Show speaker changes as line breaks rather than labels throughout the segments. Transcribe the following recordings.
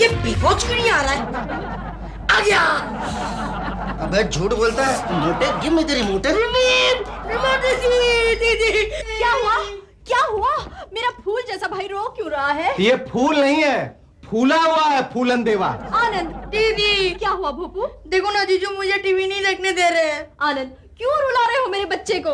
ये बेहोश क्यों नहीं आ रहा है? आ गया।
अबे झूठ बोलता है। मोटे give me the remote.
Remote दीदी।
क्या हुआ? क्या हुआ? मेरा फूल जैसा भाई रो क्यों रहा है?
ये फूल नहीं है, फूला हुआ है फूलन देवा।
आनंद
दीदी
क्या हुआ भोपू?
देखो ना जीजू, मुझे टीवी नहीं देखने दे रहे हैं।
आनंद क्यों रुला रहे हो मेरे बच्चे को?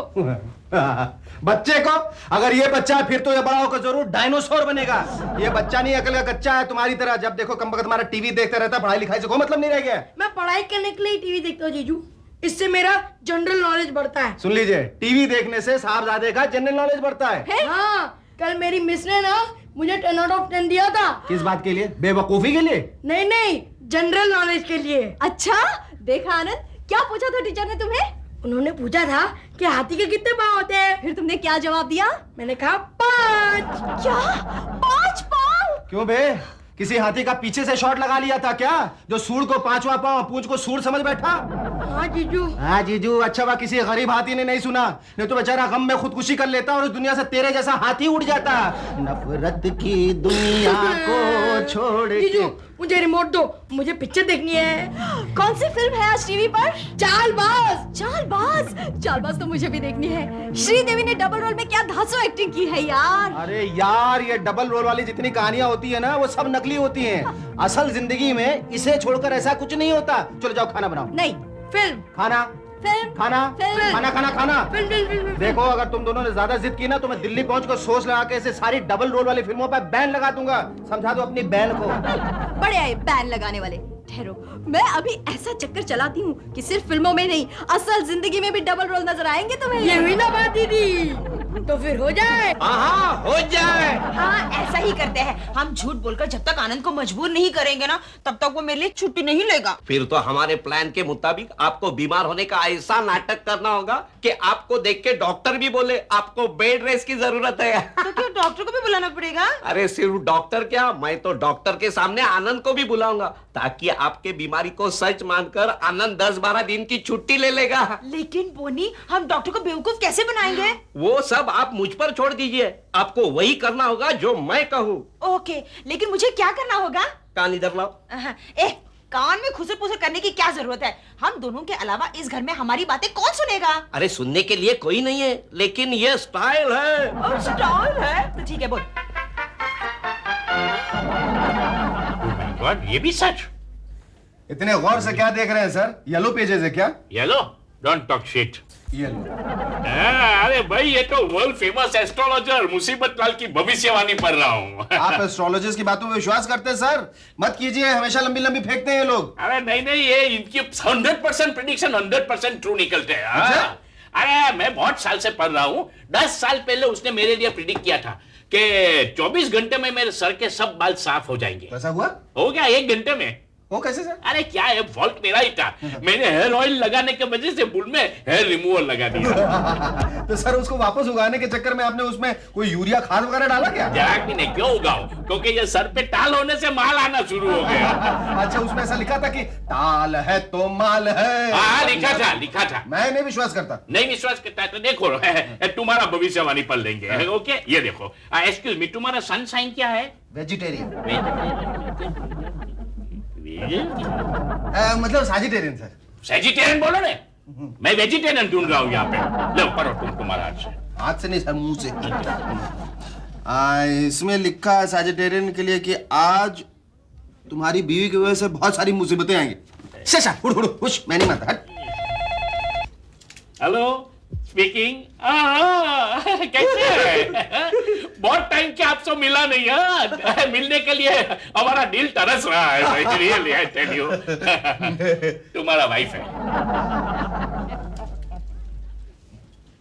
बच्चे को? अगर ये बच्चा है फिर तो ये बड़ा होकर जरूर डायनासोर बनेगा। ये बच्चा नहीं, अकल का कच्चा है तुम्हारी तरह। जब देखो कम वक्त तुम्हारा टीवी देखता रहता है, पढ़ाई लिखाई से कोई मतलब नहीं रह गया।
मैं पढ़ाई करने के लिए टीवी देखता हूँ जीजू, इससे मेरा जनरल नॉलेज बढ़ता है।
सुन लीजिए, टीवी देखने से साहबजादे का जनरल नॉलेज बढ़ता है।
हाँ, कल मेरी मिस ने ना मुझे 10 out of 10 दिया था।
किस बात के लिए? बेवकूफी के लिए?
नहीं, जनरल नॉलेज के लिए।
अच्छा देखा आनंद, क्या पूछा था टीचर ने तुम्हें?
उन्होंने पूछा था कि हाथी के कितने पाँव होते हैं।
फिर तुमने क्या जवाब दिया?
मैंने कहा 5।
क्या 5 पाँव?
क्यों बे, किसी हाथी का पीछे से शॉट लगा लिया था क्या, जो सूंड को 5वां पांव, पूंछ को सूंड समझ बैठा?
हाँ जीजू।
हाँ जीजू, अच्छा हुआ किसी गरीब हाथी ने नहीं सुना, नहीं तो बेचारा गम में खुदकुशी कर लेता और इस दुनिया से तेरे जैसा हाथी उड़ जाता। नफरत की दुनिया को छोड़
जीजू
के।
मुझे रिमोट दो, मुझे पिक्चर देखनी है।
कौन सी फिल्म है आज टीवी पर?
चालबाज।
चालबाज तो मुझे भी देखनी है। श्रीदेवी ने डबल रोल में क्या धांसू एक्टिंग की है यार।
अरे यार, ये डबल रोल वाली जितनी कहानियां होती है ना, वो सब नकली होती हैं। असल जिंदगी में इसे छोड़कर ऐसा कुछ नहीं होता। चलो जाओ खाना बनाओ।
नहीं,
फिल्म
खाना
फिल्म
खाना
फिल्म।
खाना खाना खाना।
फिल्म।
देखो, अगर तुम दोनों ने ज्यादा जिद की ना तो मैं दिल्ली पहुंचकर सोच लगा के इसे सारी डबल रोल वाली फिल्मों पर बैन लगा दूंगा। समझा दो अपनी बहन को।
बड़े आए बैन लगाने वाले। ठहरो, मैं अभी ऐसा चक्कर चलाती हूँ कि सिर्फ फिल्मों में नहीं, असल जिंदगी में भी डबल रोल नजर आएंगे तुम्हें।
ये हुई ना बात दीदी, तो फिर हो जाए।
हाँ हो जाए।
हाँ ऐसा ही करते हैं। हम झूठ बोलकर जब तक आनंद को मजबूर नहीं करेंगे ना, तब तक वो मेरे लिए छुट्टी नहीं लेगा।
फिर तो हमारे प्लान के मुताबिक आपको बीमार होने का ऐसा नाटक करना होगा कि आपको देख के डॉक्टर भी बोले आपको बेड रेस्ट की जरूरत है।
तो क्या डॉक्टर को भी बुलाना पड़ेगा?
अरे सिर्फ डॉक्टर क्या, मैं तो डॉक्टर के सामने आनंद को भी बुलाऊंगा, ताकि आपके बीमारी को सच मानकर आनंद 10-12 दिन की छुट्टी ले लेगा।
लेकिन बोनी, हम डॉक्टर को बेवकूफ कैसे बनाएंगे?
वो सब आप मुझ पर छोड़ दीजिए, आपको वही करना होगा जो मैं कहूँ।
ओके, लेकिन मुझे क्या करना होगा?
कान इधर लाओ।
कान में खुसर पुसर करने की क्या जरूरत है? हम दोनों के अलावा इस घर में हमारी बातें कौन सुनेगा?
अरे सुनने के लिए कोई नहीं है, लेकिन ये स्टाइल है।
स्टाइल है तो ठीक है, बोल।
ये भी सच?
इतने गौर से क्या देख रहे हैं सर? येलो पेजेस है क्या?
Yellow? Don't talk shit.
Yellow?
अरे भाई, ये तो वर्ल्ड फेमस एस्ट्रोलॉजर मुसीबत लाल की भविष्यवाणी पढ़ रहा हूँ।
आप एस्ट्रोलॉजर्स की बातों में विश्वास करते हैं सर? मत कीजिए, हमेशा लंबी लंबी फेंकते हैं ये लोग।
अरे नहीं, ये इनकी 100% प्रेडिक्शन 100% ट्रू निकलते हैं। हाँ? अरे मैं बहुत साल से पढ़ रहा हूँ। 10 साल पहले उसने मेरे लिए प्रिडिक्ट किया था कि 24 घंटे में मेरे सर के सब बाल साफ हो जाएंगे।
ऐसा हुआ?
हो गया 1 घंटे में।
वो कैसे सर?
अरे क्या है, फॉल्ट मेरा ही था। मैंने हेयर ऑयल लगाने के वजह से बुल में हेयर रिमूवल लगा दिया।
तो सर उसको वापस उगाने के चक्कर में आपने उसमें कोई यूरिया खाद वगैरह डाला क्या?
जरा भी नहीं, क्यों उगाओ? क्योंकि ये सर पे टाल होने से माल आना शुरू हो गया।
अच्छा, उसमें ऐसा लिखा था कि टाल है तो माल है।
हाँ लिखा था।
मैं नहीं विश्वास करता।
नहीं विश्वास करता तो देखो, तुम्हारा भविष्यवाणी पढ़ लेंगे। ओके, ये देखो। एक्सक्यूज मी, तुम्हारा सन साइन क्या है?
वेजिटेरियन। मतलब साजिटेरियन सर।
वेजिटेरियन बोलो ने, मैं वेजिटेरियन ढूंढ रहा हूँ यहाँ पे। लो पढ़ो तुम्हारा हाथ से।
हाथ से नहीं सर, मुंह से। इसमें लिखा है साजिटेरियन के लिए कि आज तुम्हारी बीवी की वजह से बहुत सारी मुसीबतें आएंगी। शेषा, हुश, मैं नहीं मानता।
Hello, speaking. कैसे है? बहुत टाइम के आपसे मिला नहीं है। मिलने के लिए हमारा दिल तरस रहा है। Really I tell you. तुम्हारा वाइफ है।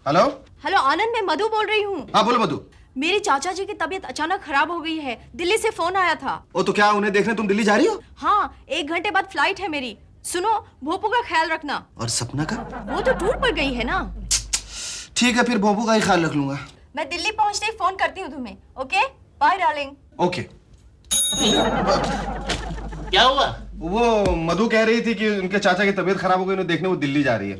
हेलो
हेलो आनंद, मैं मधु बोल रही हूँ।
हाँ बोलो मधु।
मेरे चाचा जी की तबीयत अचानक खराब हो गई है। दिल्ली से फोन आया था।
ओ तो क्या उन्हें देखने तुम दिल्ली जा रही हो?
हाँ, 1 घंटे बाद फ्लाइट है मेरी। सुनो, भोपू का ख्याल रखना।
और सपना का?
वो तो टूर पर गई है ना।
ठीक है, फिर भोपू का ही ख्याल रख लूंगा।
मैं दिल्ली पहुंचते ही फोन करती हूँ तुम्हें। Okay, bye darling.
ओके।
क्या हुआ?
वो मधु कह रही थी कि उनके चाचा की तबीयत खराब हो गई, उन्हें देखने वो दिल्ली जा रही है।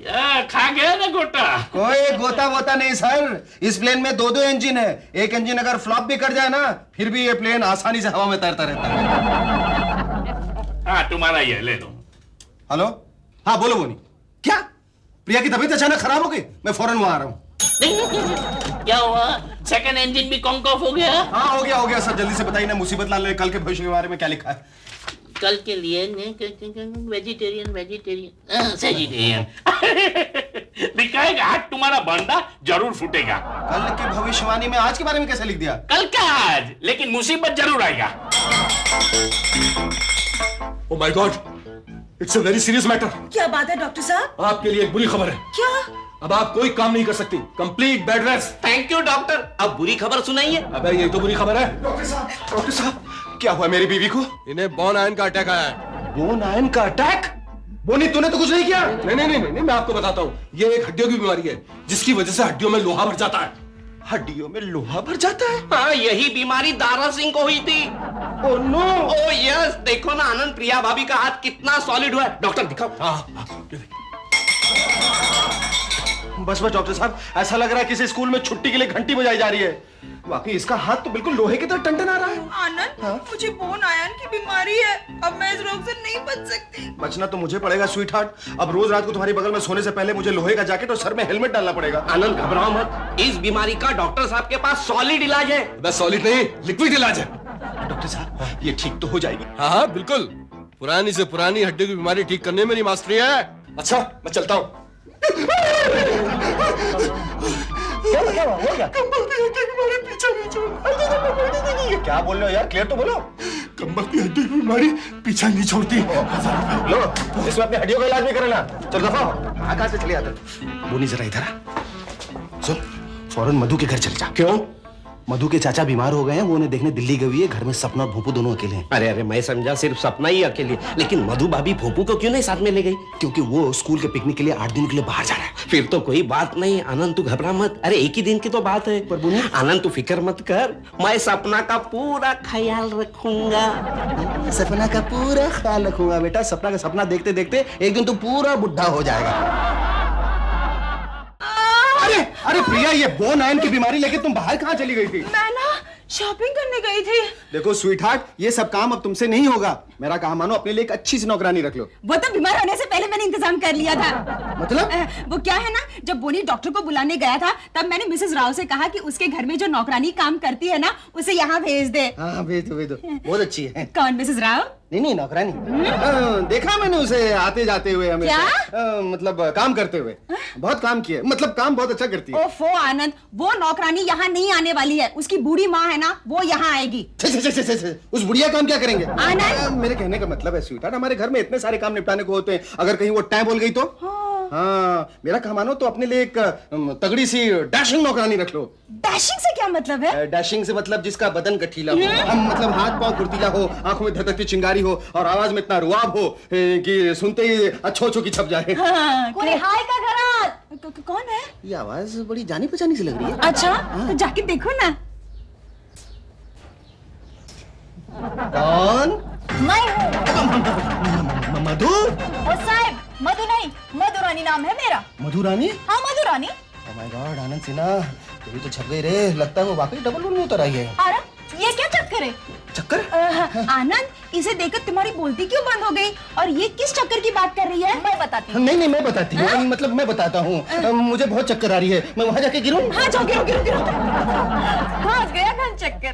खा गया ना गोटा।
कोई गोता वोता नहीं सर, इस प्लेन में दो इंजन है। एक इंजन अगर फ्लॉप भी कर जाए ना, फिर भी ये प्लेन आसानी से हवा में तैरता रहता है।
हाँ तुम्हारा ये ले लो।
हेलो, हाँ बोलो बोनी। क्या प्रिया की तबीयत अचानक खराब हो गई? मैं फौरन वहां आ रहा हूँ।
क्या हुआ? सेकंड इंजन भी कॉन्क ऑफ हो गया?
हाँ हो गया सर, जल्दी से बताइए ना, मुसीबत लाल ने कल के भविष्य के बारे में क्या लिखा है?
कल के लिए वेजिटेरियन वेजिटेरियन लिखा है। आज तुम्हारा बंदा जरूर फूटेगा।
कल की भविष्यवाणी में आज के बारे में कैसे लिख दिया?
कल का आज, लेकिन मुसीबत जरूर आएगा।
Oh my God, it's a very serious matter.
क्या बात है डॉक्टर साहब?
आपके लिए एक बुरी खबर है।
क्या?
अब आप कोई काम नहीं कर सकती, complete bed rest.
Thank you doctor. अब बुरी खबर सुनाइए।
अबे यही तो बुरी खबर है।
डॉक्टर साहब क्या हुआ मेरी बीवी को?
इन्हें बोन आयन का अटैक आया है।
बोन आयन का अटैक? बोनी तूने तो कुछ नहीं किया?
नहीं, मैं आपको बताता हूँ। ये एक हड्डियों की बीमारी है, जिसकी वजह से हड्डियों में लोहा भर जाता है।
हड्डियों में लोहा भर जाता है?
हाँ, यही बीमारी दारा सिंह को हुई थी।
Oh no.
ओह यस, देखो ना आनंद, प्रिया भाभी का हाथ कितना सॉलिड हुआ है। डॉक्टर दिखाओ।
बस डॉक्टर साहब, ऐसा लग रहा है किसी स्कूल में छुट्टी के लिए घंटी बजाई जा रही है। वाकई इसका हाथ तो बिल्कुल लोहे की तरह टंटन आ रहा है।
आनंद, मुझे बोन आयन की बीमारी है। अब मैं इस रोग से नहीं बच सकती।
बचना तो मुझे पड़ेगा स्वीट हार्ट। अब रोज रात को तुम्हारी बगल में सोने से पहले मुझे लोहे का जैकेट और सर में हेलमेट डालना पड़ेगा।
आनंद घबराओ मत, इस बीमारी का डॉक्टर साहब के पास सॉलिड इलाज है।
बस सॉलिड नहीं, लिक्विड इलाज है।
डॉक्टर साहब ये ठीक तो हो जाएगी?
हाँ बिल्कुल, पुरानी से पुरानी हड्डियों की बीमारी ठीक करने में मेरी मास्टरी है। अच्छा मैं चलता हूँ।
क्या बोल रहे हो यार, क्लियर तो बोलो।
कंबल की हड्डी की बीमारी पीछा नहीं छोड़ती।
लो, इसमें अपनी हड्डियों का इलाज भी करना। चल दफा हो। कहाँ से चले आते? बोनी जरा इधर आ। सुन, फौरन मधु के घर चल जा।
क्यों?
मधु के चाचा बीमार हो गए हैं, वो उन्हें देखने दिल्ली गई हुई है। घर में सपना और भोपू दोनों अकेले हैं।
अरे मैं समझा सिर्फ सपना ही अकेले, लेकिन मधु भाभी भोपू को क्यों नहीं साथ में ले गई?
क्योंकि वो स्कूल के पिकनिक के लिए 8 दिन के लिए बाहर जा रहा है।
फिर तो कोई बात नहीं। आनंद तू घबरा मत, अरे एक ही दिन की तो बात है।
पर बुनी,
आनंद तू फिक्र मत कर, मैं सपना का पूरा ख्याल रखूंगा।
सपना का पूरा ख्याल रखूंगा बेटा। सपना का सपना देखते देखते एक दिन तू पूरा बुढ़ा हो जाएगा। अरे प्रिया, ये बोन आयन की बीमारी लेके तुम बाहर कहाँ चली गई थी?
मैं ना शॉपिंग करने गई थी।
देखो स्वीट हार्ट, ये सब काम अब तुमसे नहीं होगा। मेरा काम मानो, अपने लिए एक अच्छी सी नौकरानी रख लो।
वो तो बीमार होने से पहले मैंने इंतजाम कर लिया था।
मतलब?
वो क्या है ना, जब बोनी डॉक्टर को बुलाने गया था, तब मैंने मिसेस राव से कहा कि उसके घर में जो नौकरानी काम करती है ना, उसे यहाँ भेज दे।
हाँ भेज दो, बहुत अच्छी है।
कौन मिसेस राव?
नहीं नौकरानी। देखा मैंने उसे आते जाते हुए हमेशा। मतलब काम करते हुए। बहुत काम किया, मतलब काम बहुत अच्छा करती है।
ओफो आनंद, वो नौकरानी यहाँ नहीं आने वाली है। उसकी बूढ़ी माँ है ना, वो यहाँ आएगी।
उस बुढ़िया काम क्या करेंगे?
आनंद,
मेरे कहने का मतलब है स्वीटहार्ट, हमारे घर में इतने सारे काम निपटाने को होते हैं। अगर कहीं वो टाइम बोल गई तो? हाँ, मेरा काम मानो तो अपने लिए एक तगड़ी सी डैशिंग नौकरानी रख लो।
डैशिंग से क्या मतलब है?
डैशिंग से मतलब जिसका बदन गठीला हो, मतलब हाथ पांव फुर्तीला हो, आंखों में धधकती चिंगारी हो और आवाज में इतना रुआब हो कि सुनते ही अच्छो की छप जाए।
कोई हाय का घरात। कौन है?
ये आवाज बड़ी जानी पहचानी सी लग रही है।
अच्छा, तो जाके देखो ना।
कौन?
मैं हूँ
मधु।
ओ साहब, मधु नहीं, मधुरानी नाम है मेरा।
मधुरानी?
हाँ मधुरानी।
ओह माय गॉड, आनंद सिन्हा, तेरी तो छप गई रे। लगता है वो वाकई डबल रोल में उतर आई है।
अरे ये क्या चक्कर है?
चक्कर?
आनंद, इसे देखकर तुम्हारी बोलती क्यों बंद हो गई? और ये किस चक्कर की बात कर रही है? मैं बताती हूँ।
नहीं मैं बताती हूँ। मतलब मैं बताता हूँ। मुझे बहुत चक्कर आ रही है। मैं वहां जाके गिरूं?
हाँ जाओ, गिरो। हाँ गया घन चक्कर।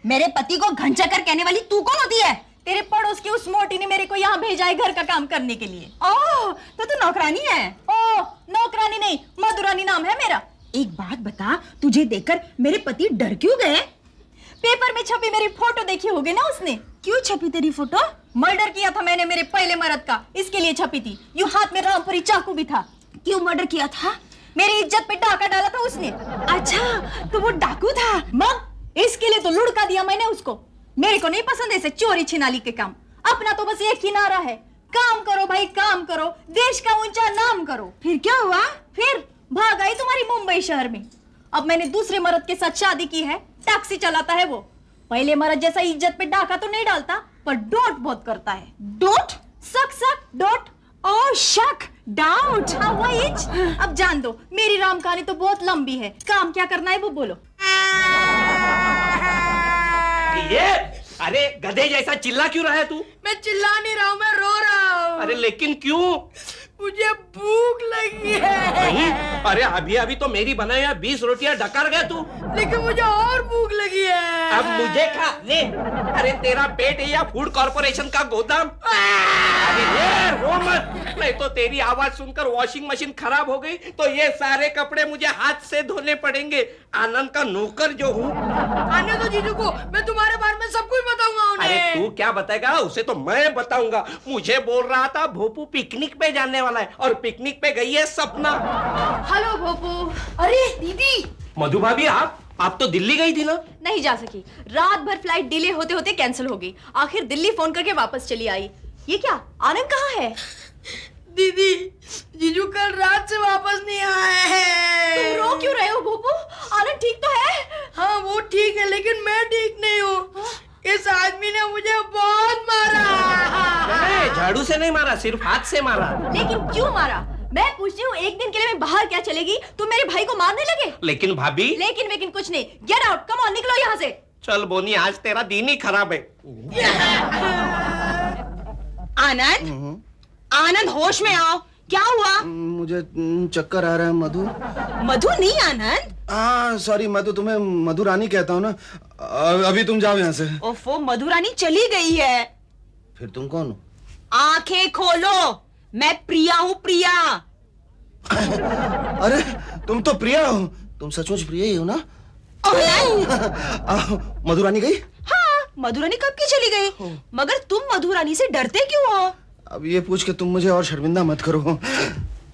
मेरे पति को घन चक्कर कहने वाली तू कौन होती है? तेरे पड़ोस की उस मोटी ने मेरे को यहाँ भेजा है घर का काम करने के लिए। ओह, तो तू नौकरानी है? ओह, नौकरानी नहीं, मधुरानी नाम है मेरा। एक बात बता, तुझे देखकर मेरे पति डर क्यों गए? पेपर में छपी मेरी फोटो देखी होगी ना उसने। क्यों छपी तेरी फोटो? मर्डर किया था मैंने मेरे पहले मर्द का, इसके लिए छपी थी। यूं हाथ में रामपुरी चाकू भी था। क्यों मर्डर किया था? मेरी इज्जत पे डाका डाला था उसने। अच्छा, तो वो डाकू था? मग इसके लिए तो लुढ़का दिया मैंने उसको। मेरे को नहीं पसंद ऐसे चोरी छिनाली के काम। अपना तो बस एक ही नारा है, काम करो भाई काम करो, देश का ऊंचा नाम करो। फिर क्या हुआ? फिर भाग आई तुम्हारी मुंबई शहर में। अब मैंने दूसरे मर्द के साथ शादी की है, टैक्सी चलाता है वो। पहले मर्द जैसा इज्जत पे डाका तो नहीं डालता, पर डोट बहुत करता है। डोट? सक सक डोट। ओह शक डाउट। हाँ वही। अब जान दो, मेरी राम कहानी तो बहुत लंबी है। काम क्या करना है वो बोलो।
ये अरे गधे जैसा चिल्ला क्यों रहा है तू?
मैं चिल्ला नहीं रहा हूँ, मैं रो रहा हूँ।
अरे लेकिन क्यों?
मुझे भूख लगी है।
नहीं, अरे अभी अभी तो मेरी बनाई 20 रोटियां डकार गया तू।
लेकिन मुझे और भूख लगी है।
अब मुझे खा ले। अरे तेरा पेट है या फूड कॉर्पोरेशन का गोदाम? अरे ये रो मत, नहीं तो तेरी आवाज सुनकर वॉशिंग मशीन खराब हो गई तो ये सारे कपड़े मुझे हाथ से धोने पड़ेंगे। आनंद का नौकर जो हूँ।
आने दो जीजू को, मैं तुम्हारे बारे में सब कुछ बताऊंगा उन्हें।
अरे तू क्या बताएगा? उसे तो मैं बताऊंगा। मुझे बोल रहा था भोपू पिकनिक पे जाने वाला है और पिकनिक पे गई है सपना।
हेलो भोपू।
अरे दीदी,
मधु भाभी आप तो दिल्ली गई थी ना?
नहीं जा सकी, रात भर फ्लाइट डिले होते होते कैंसिल हो गई। आखिर दिल्ली फोन करके वापस चली आई। ये क्या, आनंद कहाँ है?
दीदी जीजू कल रात से वापस नहीं आए हैं।
तुम रो क्यों रहे हो भोपू? आनंद ठीक तो है?
हाँ वो ठीक है, लेकिन मैं ठीक नहीं हूँ। इस आदमी ने मुझे बहुत मारा।
नहीं, झाड़ू से नहीं मारा, सिर्फ हाथ से मारा।
लेकिन क्यों मारा? मैं पूछती हूँ, एक दिन के लिए मैं बाहर क्या चलेगी? तुम मेरे भाई को मारने लगे?
लेकिन भाभी।
लेकिन कुछ नहीं। गेट आउट, कम ऑन, निकलो यहाँ से।
चल बोनी, आज तेरा दिन ही खराब है।
आनंद, आनंद होश में आओ। क्या हुआ?
मुझे चक्कर आ रहा है मधु।
मधु नहीं आनंद।
हाँ सॉरी मधु, तुम्हें मधु रानी कहता हूँ ना। अभी तुम जाओ यहाँ से।
ओफो, मधु रानी चली गई है।
फिर तुम कौन हो?
आंखें खोलो, मैं प्रिया हूँ, प्रिया।
अरे तुम तो प्रिया हो। तुम सचमुच प्रिया ही हो ना? मधु रानी गई?
हाँ, मधु रानी कब की चली गई? मगर तुम मधु रानी से डरते क्यों हो?
अब ये पूछ के तुम मुझे और शर्मिंदा मत करो।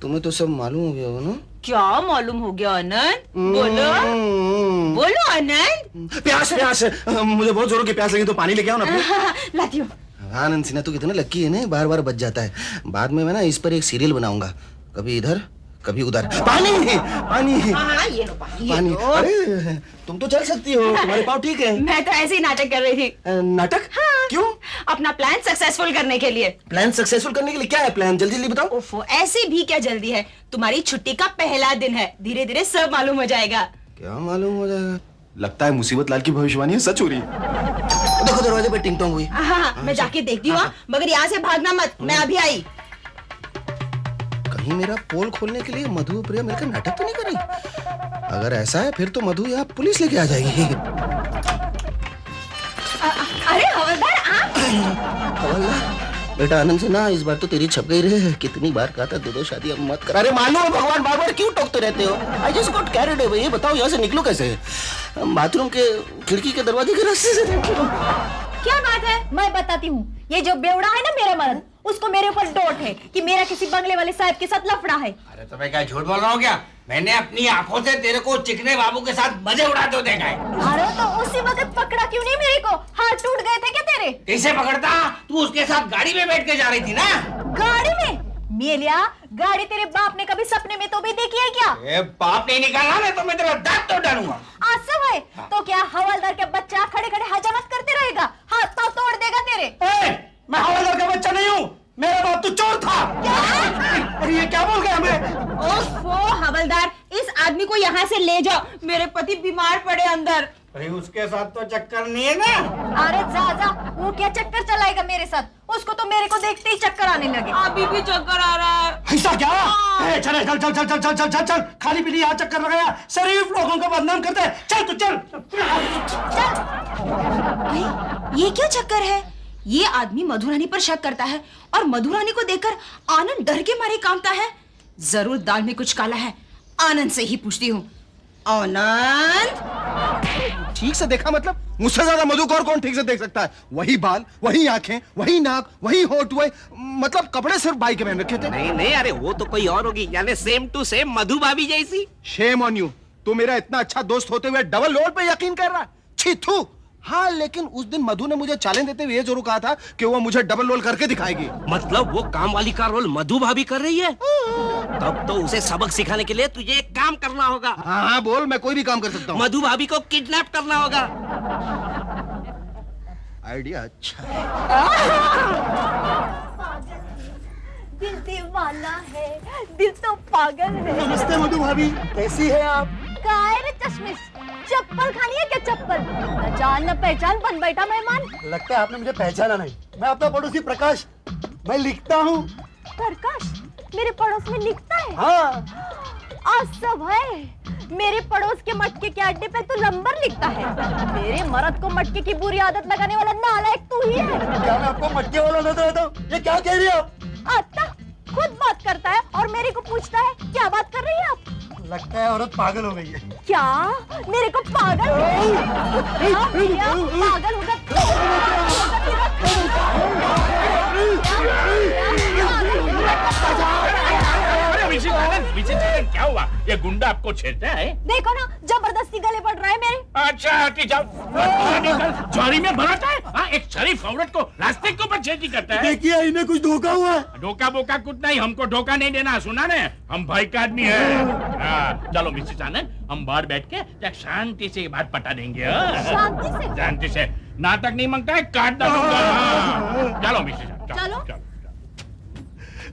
तुम्हें तो सब मालूम हो गया हो ना?
क्या मालूम हो गया आनंद? बोलो बोलो आनंद।
प्यास प्यास, मुझे बहुत जोरों की प्यास लगी, तो पानी लेके आओ ना।
लाती हूँ।
आनंद सिन्हा तो कितना लक्की है ना, बार बार बच जाता है। बाद में मैं ना इस पर एक सीरियल बनाऊंगा, कभी इधर कभी उधर। पानी पानी
हाँ, ये लो पानी,
पानी।
ये लो।
अरे तुम तो चल सकती हो, तुम्हारे पाँव ठीक है।
मैं तो ऐसे ही नाटक कर रही थी।
नाटक?
हाँ।
क्यों?
अपना प्लान सक्सेसफुल करने के लिए।
प्लान सक्सेसफुल करने के लिए क्या है प्लान? जल्दी जल्दी बताओ।
ओफो, ऐसे भी क्या जल्दी है? तुम्हारी छुट्टी का पहला दिन है, धीरे धीरे सब मालूम हो जाएगा।
क्या मालूम हो जाएगा? लगता है मुसीबत लाल की भविष्यवाणी है सच हो रही है। देखो दरवाजे पे टिंग टोंग हुई।
हाँ, मैं जाके देखती हूँ, मगर यहाँ से भागना मत। मैं अभी आई।
कहीं मेरा पोल खोलने के लिए मधु प्रिया मिलकर नाटक तो नहीं कर रही? अगर ऐसा है फिर तो मधु यहाँ पुलिस लेके आ जाएगी।
अरे हवलदार, आप?
हवलदार बेटा आनंद से ना, इस बार तो तेरी छप गई रे। कितनी बार कहा था दो शादी अब मत कर। अरे मालूम है भगवान, बार बार क्यों टोकते रहते हो? I just got carried away. ये बताओ यहाँ से निकलो कैसे? बाथरूम के खिड़की के दरवाजे के रास्ते से निकलो।
क्या बात है? मैं बताती हूँ। ये जो बेवड़ा है ना मेरा मर्द, उसको मेरे ऊपर डोट है कि मेरा किसी बंगले वाले साहब के साथ लफड़ा है।
अरे तो मैं क्या झूठ बोल रहा हूँ क्या? मैंने अपनी आंखों से तेरे को चिकने बाबू के साथ मजे उड़ाते हुए देखा है।
अरे तो उसी वक्त पकड़ा क्यों नहीं मेरे को? हाथ टूट गए थे क्या तेरे?
कैसे पकड़ता? तू उसके साथ गाड़ी में बैठ के जा रही थी ना?
गाड़ी में? मेलिया, गाड़ी तेरे बाप ने कभी सपने में तो भी देखी है क्या?
ए, बाप नहीं निकाला ना तो मैं तेरा दांत तोड़ डालूंगा।
आज सब है तो क्या हवलदार के बच्चा खड़े खड़े हजामत करते रहेगा? हाथ पाँव तोड़ देगा तेरे।
मैं हवलदार का बच्चा नहीं हूँ, मेरा बाप तो चोर था। अरे ये क्या बोल गया मैं?
ओफो हवलदार, इस आदमी को यहाँ से ले जाओ, मेरे पति बीमार पड़े अंदर।
अरे उसके साथ तो चक्कर नहीं है ना?
अरे जा जा, वो क्या चक्कर चलाएगा मेरे साथ? उसको तो मेरे को देखते ही चक्कर आने लगे।
अभी भी चक्कर आ रहा है।
ऐसा क्या? ए, चल चल चल चल चल चल चल चल चल, खाली पीली यहाँ चक्कर लगाया, शरीफ लोगों को बदनाम करते हैं। चल तू चल।
ये क्या चक्कर है? ये आदमी मधुरानी पर शक करता है और मधुरानी को देखकर आनंद डर के मारे कांपता है। जरूर दाल में कुछ काला है। आनंद से ही पूछती हूँ। आनंद,
ठीक से देखा मतलब? मुझसे ज्यादा मधु को और कौन ठीक से देख सकता है? वही बाल, वही आंखें, वही नाक, वही होठ, वही मतलब कपड़े सिर्फ बाई के पहन रखे थे।
नहीं नहीं, अरे वो तो कोई और होगी, यानी सेम टू सेम मधु भाभी जैसी।
शेम ऑन यू, तू मेरा इतना अच्छा दोस्त होते हुए डबल रोल पे यकीन कर रहा है? छी थू। हाँ लेकिन उस दिन मधु ने मुझे चैलेंज देते हुए ये जरूर कहा था कि वो मुझे डबल रोल करके दिखाएगी।
मतलब वो काम वाली का रोल मधु भाभी कर रही है? तब तो उसे सबक सिखाने के लिए तुझे एक काम करना होगा।
हाँ बोल, मैं कोई भी काम कर सकता हूँ।
मधु भाभी को किडनैप करना होगा।
आइडिया अच्छा है।
दिल दीवाना है, दिल तो पागल है।
नमस्ते मधु भाभी, कैसी है आप?
काय रे चश्मिश, चप्पल खानी है क्या चप्पल? न जान न पहचान, बन बैठा मेहमान।
लगता है आपने मुझे पहचाना नहीं। मैं आपका पड़ोसी प्रकाश, मैं लिखता हूँ।
प्रकाश मेरे पड़ोस में लिखता है?
हाँ।
आज सब है। मेरे पड़ोस के मटके के अड्डे पे तो नंबर लिखता है। मेरे मर्द को मटके की बुरी आदत लगाने वाला नालायक तू ही है।
क्या मैं आपको मटके वाला नजर आता हूँ? ये क्या कह रही है आप?
आता खुद बात करता है और मेरे को पूछता है क्या बात कर रही है आप?
लगता है औरत पागल हो गई है।
क्या मेरे को पागल हाँ भैया, पागल होगा
क्या हुआ? ये गुंडा आपको छेड़ता है?
देखो ना, जबरदस्ती गले पड़ रहा है मेरे।
अच्छा हटी जाओ। जारी में भराता है? हाँ, एक शरीफ औरत को रास्ते के ऊपर छेड़ी करता है।
देखिए इन्हें कुछ धोखा हुआ है।
धोखा बोका कुछ नहीं, हमको धोखा नहीं देना, सुना ने? हम भाई का आदमी है। हाँ, चलो मिसेस आनंद, हम बाहर बैठ के एक शांति से ये बात पटा देंगे।
शांति से?
शांति से। नाटक नहीं मांगता है, काट डालूंगा। हाँ, चलो मिसेस आनंद,
चलो।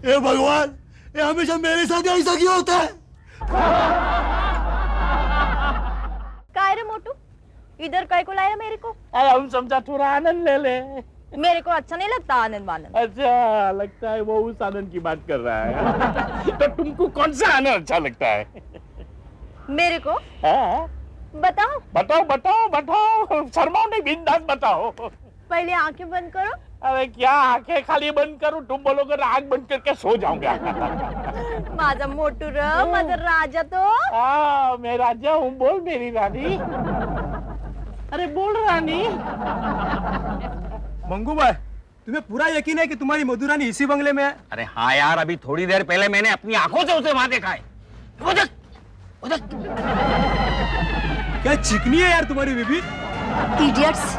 हे भगवान, ये हमेशा मेरे साथ ऐसा क्यों होता है?
काय रे मोटू, इधर काय को लाया मेरे को?
अरे हम समझा थोड़ा आनंद ले ले।
मेरे को अच्छा नहीं लगता आनंद वानंद।
अच्छा लगता है वो उस आनंद की बात कर रहा है। तो तुमको कौन सा आनंद अच्छा लगता है?
मेरे को
हाँ?
बताओ।
बताओ बताओ बताओ, शर्माओ नहीं, बिंदास बताओ।
पहले आंखें बंद करो।
अरे क्या आंखें खाली बंद करूं? तुम बोलोगे आंख बंद करके सो जाऊंगा।
माझा मोटू र, माझा राजा तो।
हाँ मैं राजा हूँ, बोल मेरी रानी। अरे बोल रानी।
मंगू भाई, तुम्हें पूरा यकीन है कि तुम्हारी मधुरानी इसी बंगले में है?
अरे हाँ यार, अभी थोड़ी देर पहले मैंने अपनी आंखों से उसे वहां देखा है। उधर, उधर।
क्या चिकनी है यार तुम्हारी बीबी?
इडियट्स।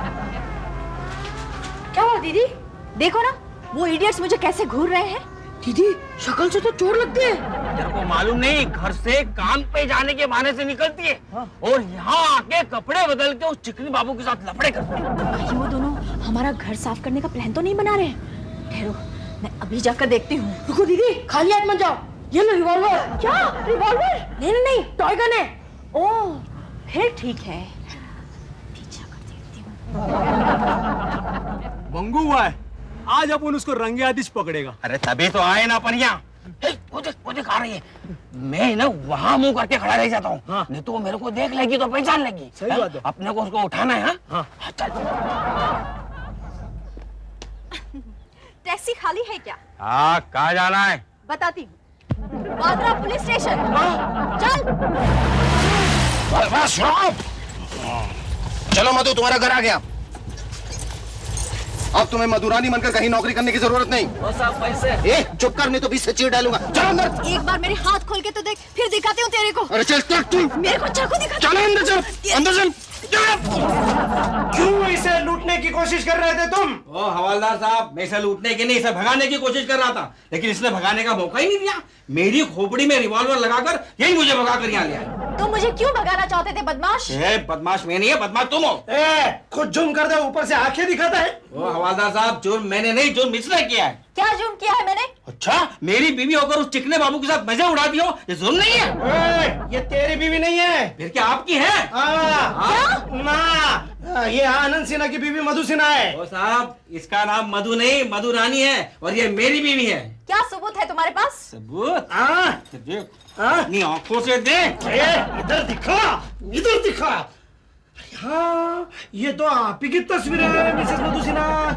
क्या हुआ दीदी? देखो ना, वो इडियट्स मुझे कैसे घूर रहे हैं।
दीदी शक्ल से तो चोर लगती है।
तेरे को मालूम नहीं, घर से काम पे जाने के बहाने से निकलती है और यहाँ आके कपड़े बदल के उस चिकनी बाबू के साथ लफड़े करती है।
कहीं वो दोनों हमारा घर साफ करने का प्लान तो नहीं बना रहे? ठहरो, मैं अभी जाकर देखती हूँ।
रुको दीदी, खाली हाथ मत जाओ। ये लो रिवॉल्वर।
क्या रिवॉल्वर?
नहीं नहीं नहीं, टॉय गन है।
ओह फिर ठीक है, पीछा कर देखती हूँ।
मंगू हुआ है, आज अपन उसको रंगे हाथ पकड़ेगा।
अरे तभी तो आए ना अपन यहाँ। वो देख आ रही है। मैं ना वहाँ मुंह करके खड़ा रह जाता हूँ। हाँ। नहीं तो वो मेरे को देख लेगी तो पहचान लेगी।
सही बात है।
अपने को उसको उठाना है। हाँ? हाँ, चल।
टैक्सी खाली है क्या?
हाँ, कहाँ जाना है?
बताती हूँ। Bandra police station. चल।
बस चलो मधु, तुम्हारा घर आ गया। अब तुम्हें मधुरानी बनकर कहीं नौकरी करने की जरूरत नहीं।
पैसे।
ए, चुप कर, नहीं तो 20 से चीर डालूंगा। चलो अंदर।
एक बार मेरे हाथ खोल के तो देख, फिर दिखाती हूँ तेरे को।
अरे चल चल तू।
मेरे को चाकू दिखा।
चलो अंदर चल, अंदर चल।
क्यों इसे लूटने की कोशिश कर रहे थे तुम?
ओ हवालदार साहब, मैं इसे लूटने की नहीं, इसे भगाने की कोशिश कर रहा था, लेकिन इसने भगाने का मौका ही नहीं दिया। मेरी खोपड़ी में रिवॉल्वर लगाकर यही मुझे भगाकर यहाँ ले आया।
तुम मुझे क्यों भगाना चाहते थे बदमाश?
बदमाश मैं नहीं है, बदमाश तुम हो।
खुद जुर्म कर दे, ऊपर से आंखें दिखाता है।
ओ हवालदार साहब, जुर्म मैंने नहीं, जुर्म इसने किया है।
क्या जुर्म किया है मैंने?
अच्छा, मेरी बीवी होकर उस चिकने बाबू के साथ मजे उड़ा दियो, ये जुर्म नहीं है?
ये तेरी बीवी नहीं है।
फिर क्या आपकी है?
ना, ये आनंद सिन्हा की बीवी मधु सिन्हा है।
ओ साहब, इसका नाम मधु नहीं, मधुरानी है और ये मेरी बीवी है।
क्या सबूत है तुम्हारे पास?
सबूत? देख,
हाँ?
अपनी आंखों से देख।
इधर दिखा, इधर दिखा। हाँ, ये तो आप ही की तस्वीर है मिसेस मधु सिन्हा।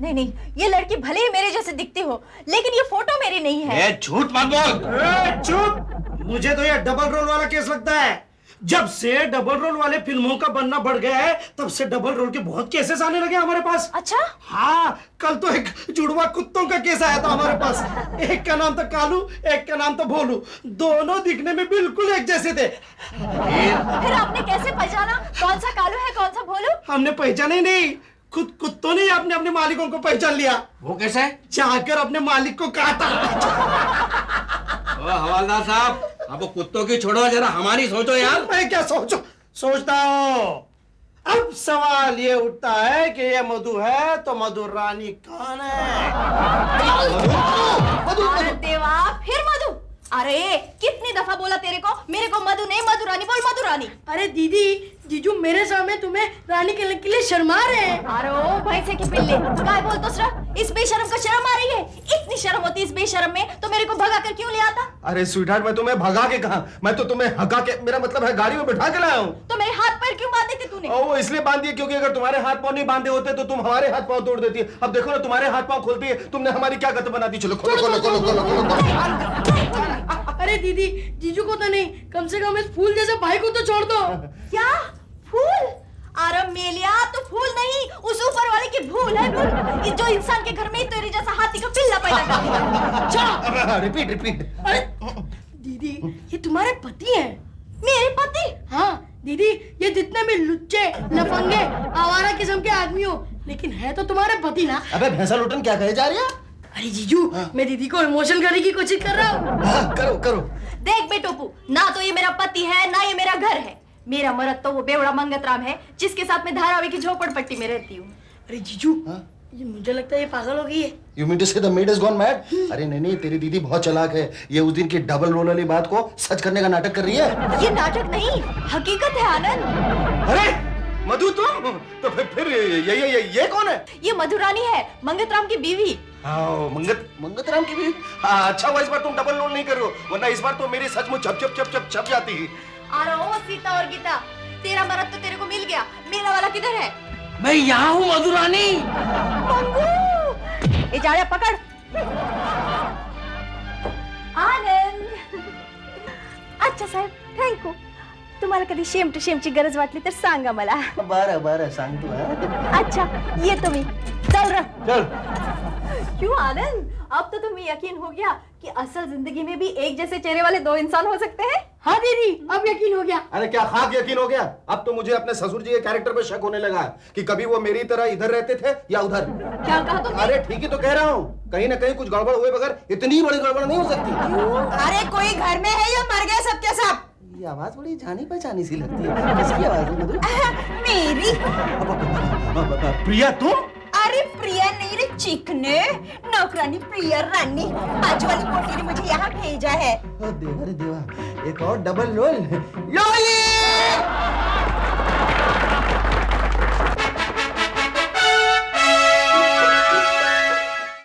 नहीं नहीं, ये लड़की भले ही मेरे जैसे दिखती हो, लेकिन ये फोटो मेरी नहीं है।
ये झूठ मत बोल।
चुप, मुझे तो ये डबल रोल वाला केस लगता है। जब से डबल रोल वाले फिल्मों का बनना बढ़ गया है, तब से डबल रोल के बहुत केसेस आने लगे हमारे पास।
अच्छा?
हाँ, कल तो एक जुड़वा कुत्तों का केस आया था हमारे पास। एक का नाम था कालू, एक का नाम था भोलू। दोनों दिखने में बिल्कुल एक जैसे थे।
फिर आपने कैसे पहचाना कौन सा कालू है कौन सा भोलू?
हमने पहचाना ही नहीं, खुद कुत्तों ने अपने अपने मालिकों को पहचान लिया।
वो कैसे?
जाकर अपने मालिक को काटा।
ओ हवालदार साहब, अब वो कुत्तों की छोड़ो, जरा हमारी सोचो यार।
मैं क्या सोचो, सोचता हूँ। अब सवाल ये उठता है कि ये मधु है तो मधु रानी कौन है?
अरे देवा, फिर मधु? अरे कितनी दफा बोला तेरे को, मेरे को मधु नहीं मधुरानी बोल, मधुरानी।
अरे दीदी, जीजू मेरे सामने तुम्हें रानी कहने के लिए शर्मा रहे हैं।
अरे ओ भैंसे की पिल्ले, काय बोल तो सर, इस बेशरम को शर्म आ रही है? इतनी शर्म होती इस बेशरम में तो मेरे को भगा कर क्यों ले आता?
अरे स्वीटहार्ट, मैं तुम्हें भगा के कहा, मैं तो तुम्हें हगा के, मेरा मतलब है गाड़ी में बिठा के लाया हूँ।
तो मेरे हाथ पैर क्यों बांधे थे तूने?
वो इसलिए बांध दिए क्योंकि अगर तुम्हारे हाथ पांव नहीं बांधे होते तो तुम हमारे हाथ पांव तोड़ देती है। अब देखो ना, तुम्हारे हाथ पांव खोलती है, तुमने हमारी क्या गत बना दी। चलो खोलो खोलो खोलो खोलो खोलो।
अरे दीदी, जीजू को तो नहीं, कम से कम इस फूल जैसे भाई को तो छोड़ दो।
क्या फूल? अरे मेलिया, तो फूल नहीं, उस ऊपर वाले की भूल है, भूल। जो इंसान के घर में तेरे जैसा हाथी का पिल्ला पैदा कर दिया।
Repeat repeat.
अरे दीदी, ये तुम्हारे पति हैं?
मेरे पति?
हाँ दीदी, ये जितने भी लुच्चे, लफंगे, आवारा किस्म के आदमी हो, लेकिन है तो तुम्हारे पति ना।
अबे भैंसा लुटन, क्या कहे जा रही है?
अरे जीजू, मैं दीदी को इमोशन करने की कोशिश कर रहा हूँ।
करो करो।
देख बेटोपू, ना तो ये मेरा पति है, ना ये मेरा घर है। मेरा मर्द तो वो बेवड़ा मंगतराम है, जिसके साथ मैं धारावी की झोपड़पट्टी में रहती हूँ।
अरे जीजू, ये मुझे लगता है ये पागल हो गई है।
You mean to say the maid has gone mad? अरे नहीं नहीं, तेरी दीदी बहुत चालाक है। ये उस दिन की डबल रोल वाली बात को सच करने का नाटक कर रही है।
ये नाटक नहीं, हकीकत है आनंद।
अरे मधु, तुम तो फिर ये कौन है?
ये मधुरानी है, मंगतराम की बीवी।
हाँ, मंगतराम की भी। हाँ, अच्छा हुआ इस बार तुम डबल रोल नहीं कर रहे हो, वरना इस बार तो मेरी सचमुच छप छप छप छप छप जाती है।
अरे ओ सीता और गीता, तेरा मर्द तो तेरे को मिल गया, मेरा वाला किधर है?
मैं यहाँ हूँ मधुरानी।
मंगू, ये जा पकड़। आनंद। अच्छा साहेब, थँक यू. तुम्हाला कधी शेम टू शेमची गरज वाटली तर सांगा मला.
बरं बरं सांगतो.
अच्छा, ये तुम्ही चल रहा.
चल.
क्यों आनंद, अब तो तुम्हें यकीन हो गया कि असल जिंदगी में भी एक जैसे चेहरे वाले दो इंसान हो सकते हैं?
हाँ दीदी, अब यकीन हो गया.
अरे क्या खाक यकीन हो गया? अब तो मुझे अपने ससुर जी के कैरेक्टर पे शक होने लगा कि कभी वो मेरी तरह इधर रहते थे या उधर.
क्या कहा तुमने?
अरे ठीक ही तो कह रहा हूँ, कहीं ना कहीं कुछ गड़बड़ हुए बगैर इतनी बड़ी गड़बड़ नहीं हो सकती.
अरे कोई घर में है या मर गया सबके सब?
ये आवाज बड़ी जानी पहचानी सी लगती है. किसकी आवाज है मधु?
मेरी.
प्रिया तुम?
अरे प्रिया नहीं रे चिकने, नौकरानी प्रिया रानी, बाजू वाली पोटी ने मुझे यहाँ भेजा है.
देवा रे देवा, एक और डबल रोल. लोली!